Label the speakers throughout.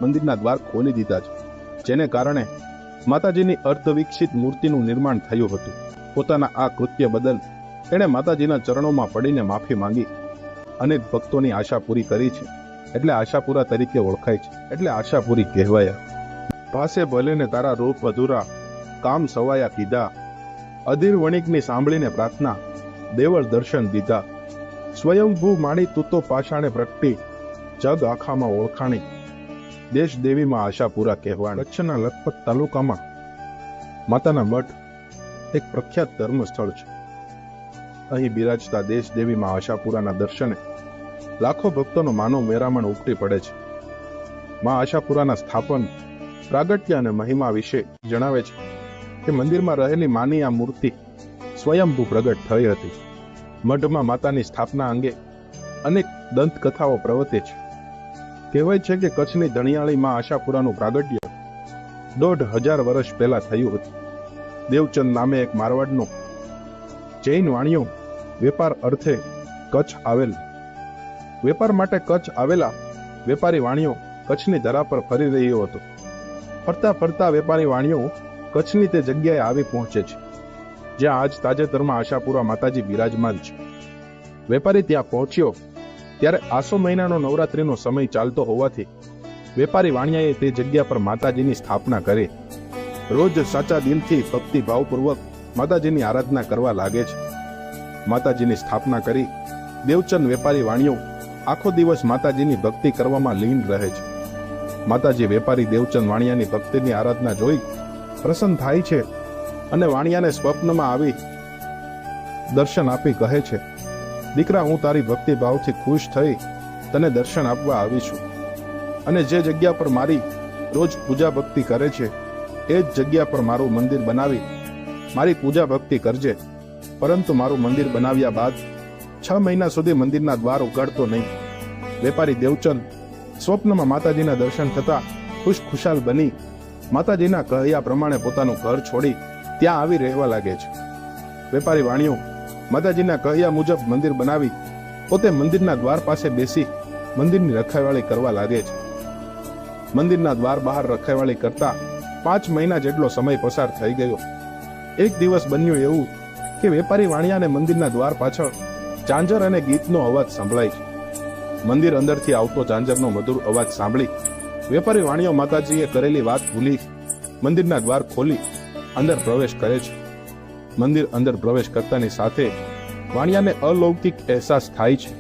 Speaker 1: મંદિરના દ્વાર ખોલી દીધા છે, જેને કારણે માતાજીની અર્ધવિકસિત મૂર્તિનું નિર્માણ થયું હતું. પોતાના આ કૃત્ય બદલ તેણે માતાજીના ચરણોમાં પડીને માફી માંગી અનેક ભક્તોની આશા પૂરી કરી છે, એટલે આશાપુરા તરીકે ઓળખાય છે, એટલે આશાપુરી કહેવાયા. પાસે ભલે ને તારા રૂપ અધૂરા, કામ સવાયા કીધા, અધીર વણિકની સાંભળીને પ્રાર્થના, દેવળ દર્શન દીધા. સ્વયંભૂ માણી તું તો પાષાણે પ્રગટી, જગ આખામાં ઓળખાણી, દેશ દેવીમાં આશાપુરા કહેવાણી. કચ્છના લખપત તાલુકામાં માતાના મઠ એક પ્રખ્યાત ધર્મ સ્થળ છે. અહીં બિરાજતા દેશ દેવીમાં આશાપુરાના દર્શને લાખો ભક્તોનો માનવ મેરામણ ઉપટી પડે છે. માં આશાપુરાના સ્થાપન, પ્રાગટ્ય અને મહિમા વિશે જણાવે છે કે મંદિરમાં રહેલી માની આ મૂર્તિ સ્વયંભૂ પ્રગટ થઈ હતી. મઢમાં માતાની સ્થાપના અંગે અનેક દંતકથાઓ પ્રવર્તે છે. કહેવાય છે કે કચ્છની ધણિયાળી માં આશાપુરાનું પ્રાગટ્ય 1500 વર્ષ પહેલા થયું હતું. દેવચંદ નામે એક મારવાડનો જૈન વાણિયો વેપાર અર્થે કચ્છ આવેલ. વેપાર માટે કચ્છ આવેલા વેપારી વાણિયો કચ્છની ધરા પર ફરી રહ્યો હતો. ફરતા ફરતા વેપારી વાણિયો કચ્છની તે જગ્યાએ આવી પહોંચે છે જ્યાં આજ તાજેતરમાં આશાપુરા માતાજી બિરાજમાન છે. વેપારી ત્યાં પહોંચ્યો ત્યારે આસો મહિનાનો નવરાત્રીનો સમય ચાલતો હોવાથી વેપારી વાણિયાએ તે જગ્યા પર માતાજીની સ્થાપના કરી. રોજ સાચા દિલથી ભક્તિ ભાવપૂર્વક માતાજીની આરાધના કરવા લાગે છે. માતાજીની સ્થાપના કરી દેવચંદ વેપારી વાણિયો આખો દિવસ માતાજીની ભક્તિ કરવામાં લીન રહે છે. માતાજી વેપારી દેવચંદ વાણિયાની ભક્તિની આરાધના જોઈ પ્રસન્ન થાય છે અને વાણિયાને સ્વપ્નમાં આવી દર્શન આપી કહે છે, દીકરા, હું તારી ભક્તિ ભાવથી ખુશ થઈ તને દર્શન આપવા આવી છું અને જે જગ્યા પર મારી રોજ પૂજા ભક્તિ કરે છે એ જ જગ્યા પર મારું મંદિર બનાવી મારી પૂજા ભક્તિ કરજે. પરંતુ મારું મંદિર બનાવ્યા બાદ 6 મહિના સુધી મંદિરના દ્વાર ઉગાડતો નહીં. વેપારી દેવચંદ સ્વપ્નમાં માતાજીના દર્શન થતા ખુશખુશાલ બની માતાજીના કહ્યા પ્રમાણે પોતાનું ઘર છોડી ત્યાં આવી રહેવા લાગે છે. વેપારી વાણિયો માતાજીના કહ્યા મુજબ મંદિર બનાવી પોતે મંદિરના દ્વાર પાસે બેસી મંદિરની રખેવાળી કરવા લાગે છે. મંદિરના દ્વાર બહાર રખેવાળી કરતા 5 મહિના જેટલો સમય પસાર થઈ ગયો. એક દિવસ બન્યું એવું કે વેપારી વાણિયાને મંદિરના દ્વાર પાછળ ઝાંઝર અને ગીતનો અવાજ સંભળાય છે. મંદિર અંદરથી આવતો ઝાંઝરનો મધુર અવાજ સાંભળી વેપારી વાણિયો માતાજીએ કરેલી વાત ભૂલી મંદિરના દ્વાર ખોલી અંદર પ્રવેશ કરે છે. મંદિર અંદર પ્રવેશ કરતાની સાથે વાણિયાને અલૌકિક અહેસાસ થાય છે.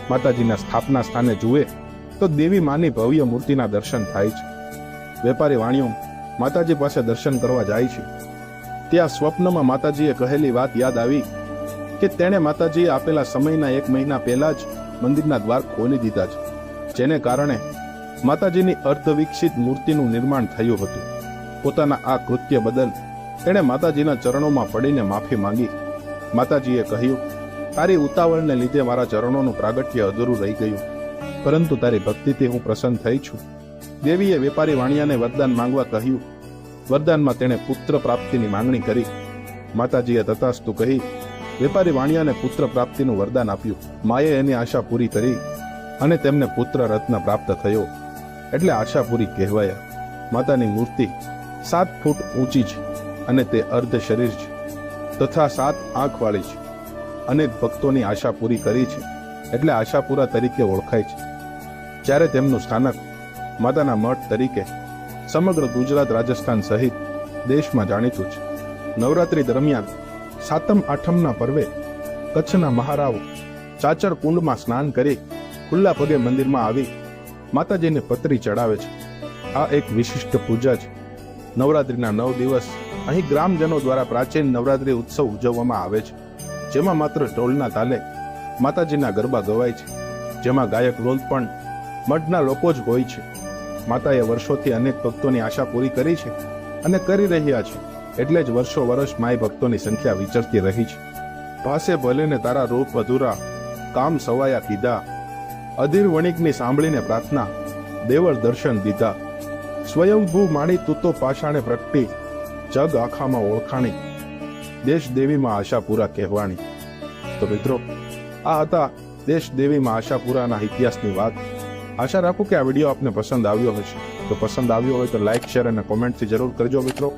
Speaker 1: માતાજીના સ્થાપના સ્થાને જુએ તો દેવી માની ભવ્ય મૂર્તિના દર્શન થાય છે. વેપારી વાણિયો માતાજી પાસે દર્શન કરવા જાય છે. ત્યાં સ્વપ્નમાં માતાજીએ કહેલી વાત યાદ આવી કે તેણે માતાજીએ આપેલા સમયના 1 મહિના પહેલા જ મંદિરના દ્વાર ખોલી દીધા છે, જેને કારણે માતાજીની અર્ધવિકસિત મૂર્તિનું નિર્માણ થયું હતું. પોતાના આ કૃત્ય બદલ તેણે માતાજીના ચરણોમાં પડીને માફી માંગી. માતાજીએ કહ્યું, તારી ઉતાવળને લીધે મારા ચરણોનું પ્રાગટ્ય અધૂરું રહી ગયું, પરંતુ તારી ભક્તિથી હું પ્રસન્ન થઈ છું. દેવીએ વેપારી વાણિયાને વરદાન માંગવા કહ્યું. વરદાનમાં તેણે પુત્ર પ્રાપ્તિની માંગણી કરી. માતાજીએ તથાસ્તુ કહી વેપારી વાણિયાને પુત્ર પ્રાપ્તિનું વરદાન આપ્યું. માએ એની આશા પૂરી કરી અને તેમને પુત્ર રત્ન પ્રાપ્ત થયો, એટલે આશા પૂરી કહેવાયા. માતાની મૂર્તિ 7 ફૂટ ઊંચી છે અને તે અર્ધ શરીર છે તથા 7 આંખવાળી છે. અનેક ભક્તોની આશા પૂરી કરી છે, એટલે આશાપુરા તરીકે ઓળખાય છે. જ્યારે તેમનું સ્થાનક માતાના મઠ તરીકે સમગ્ર ગુજરાત, રાજસ્થાન સહિત દેશમાં જાણીતું છે. નવરાત્રી દરમિયાન 7મ 8મના પર્વે કચ્છના મહારાવ ચાચર કુંડમાં સ્નાન કરી ખુલ્લા પગે મંદિરમાં આવી માતાજીને પતરી ચડાવે છે. આ એક વિશિષ્ટ પૂજા છે. નવરાત્રીના 9 દિવસ અહીં ગ્રામજનો દ્વારા પ્રાચીન નવરાત્રી ઉત્સવ ઉજવવામાં આવે છે, જેમાં માત્ર ઢોલના તાલે માતાજીના ગરબા ગવાય છે, જેમાં ગાયક રોલ પણ મઠના લોકો જ હોય છે. માતાએ વર્ષોથી અનેક ભક્તોની આશા પૂરી કરી છે અને કરી રહ્યા છે, એટલે જ વર્ષો વર્ષ માય ભક્તોની સંખ્યા વિચરતી રહી છે. પાસે ભલે ને તારા રૂપ અધૂરા, કામ સવાયા કીધા, અધીર વણિકની સાંભળીને પ્રાર્થના, દેવળ દર્શન દીધા. સ્વયંભૂ માણી તું તો પાષાણે પ્રગટી, જગ આખામાં ઓળખાણી, દેશ દેવીમાં આશાપુરા કહેવાણી. તો મિત્રો, આ હતા દેશ દેવીમાં આશાપુરાના ઇતિહાસની વાત. આશા રાખું કે આ વિડીયો આપને પસંદ આવ્યો હશે. તો પસંદ આવ્યો હોય તો લાઇક શેર અને કોમેન્ટથી જરૂર કરજો મિત્રો.